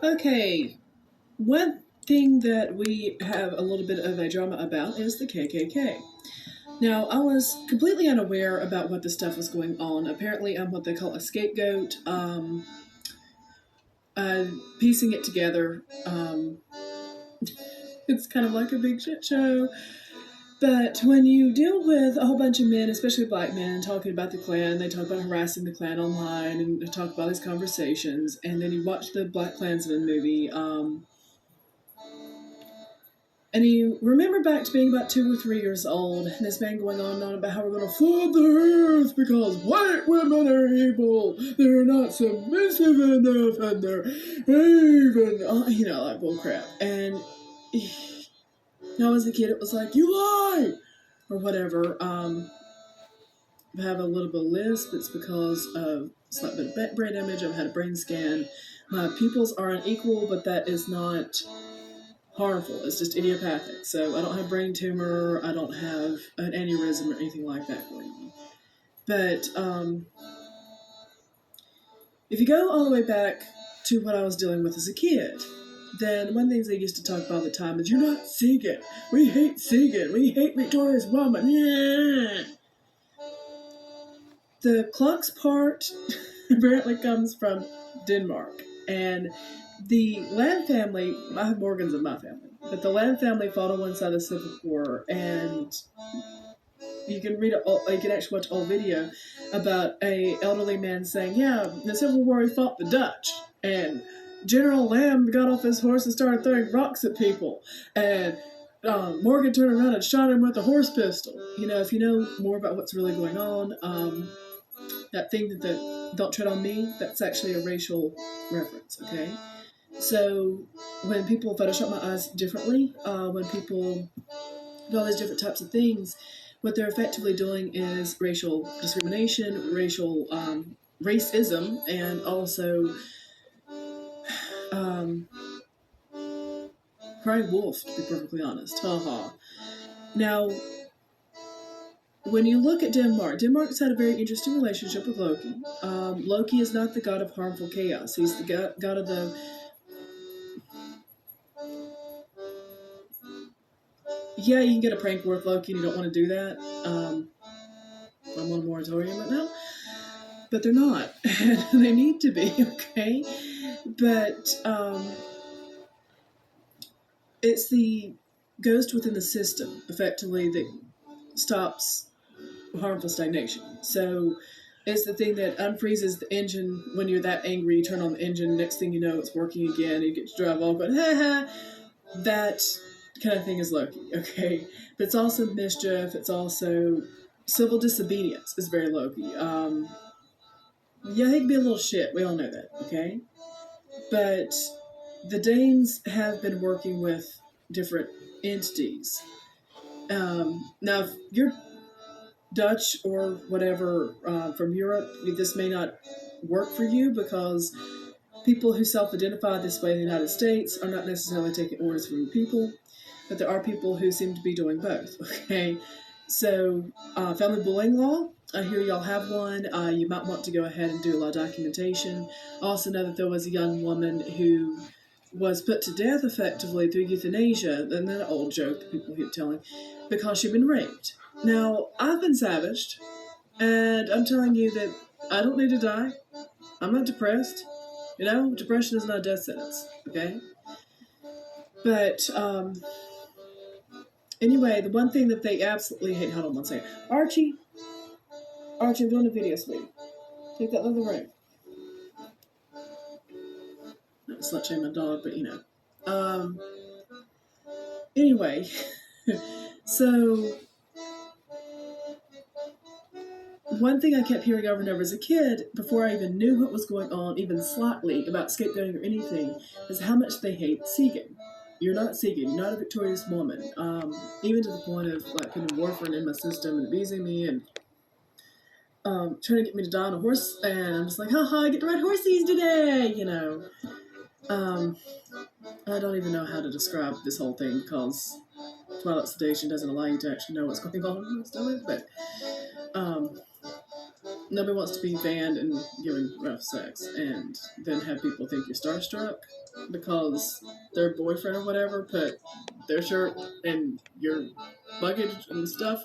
Okay, one thing that we have a little bit of a drama about is the KKK. Now, I was completely unaware about what the stuff was going on. Apparently, I'm what they call a scapegoat. Uh, Piecing it together, it's kind of like a big shit show. But when you deal with a whole bunch of men, especially black men, talking about the Klan, they talk about harassing the Klan online and they talk about these conversations, and then you watch the Black Klansman movie, and you remember back to being about 2 or 3 years old, and this man going on and on about how we're going to flood the earth because white women are evil, they're not submissive enough, and they're even, like bullcrap. And when I was a kid, it was like, you lie! Or whatever. I have a little bit of lisp. It's because of slight bit of brain damage. I've had a brain scan. My pupils are unequal, but that is not harmful. It's just idiopathic. So I don't have brain tumor. I don't have an aneurysm or anything like that going on. But if you go all the way back to what I was dealing with as a kid, then one of the things they used to talk about all the time is, you're not singing. We hate singing. We hate Victoria's woman. Yeah. The Klux part apparently comes from Denmark. And the Land family, I have Morgans in my family, but the Land family fought on one side of the Civil War, and you can you can actually watch a video about a elderly man saying, yeah, in the Civil War he fought the Dutch, and General Lamb got off his horse and started throwing rocks at people, and Morgan turned around and shot him with a horse pistol. If you know more about what's really going on, that thing that the "Don't Tread on Me," that's actually a racial reference, okay? So when people Photoshop my eyes differently, when people do all these different types of things, what they're effectively doing is racial discrimination, racial racism, and also um, crying wolf, to be perfectly honest. Haha. Now, when you look at Denmark's had a very interesting relationship with Loki. Loki is not the god of harmful chaos. He's the god of the... Yeah, you can get a prank worth Loki and you don't want to do that. I'm on a moratorium right now. But they're not. They need to be, okay? But it's the ghost within the system, effectively, that stops harmful stagnation. So it's the thing that unfreezes the engine when you're that angry. You turn on the engine, next thing you know, it's working again. You get to drive all going, ha ha. That kind of thing is Loki, okay? But it's also mischief. It's also civil disobedience is very Loki. Yeah, he can be a little shit. We all know that, okay? But the Danes have been working with different entities. Now, if you're Dutch or whatever from Europe, this may not work for you because people who self-identify this way in the United States are not necessarily taking orders from people, but there are people who seem to be doing both, okay? So, family bullying law, I hear y'all have one. You might want to go ahead and do a lot of documentation. I also know that there was a young woman who was put to death effectively through euthanasia, and that old joke that people keep telling, because she'd been raped. Now, I've been savaged, and I'm telling you that I don't need to die. I'm not depressed. Depression is not a death sentence, okay? But, anyway, the one thing that they absolutely hate, hold on one second. Archie, I'm doing a video, sweetie. Take that other room. Not to slut shame my dog, but anyway, so one thing I kept hearing over and over as a kid, before I even knew what was going on, even slightly, about scapegoating or anything, is how much they hate Segan. You're not Segan. You're not a victorious woman. Even to the point of putting warfarin in my system and abusing me and trying to get me to die on a horse. And I'm just like, haha, I get to ride horsies today, I don't even know how to describe this whole thing because twilight sedation doesn't allow you to actually know what's going on in most of it. But nobody wants to be banned and given rough sex and then have people think you're starstruck because their boyfriend or whatever put their shirt and your luggage and stuff.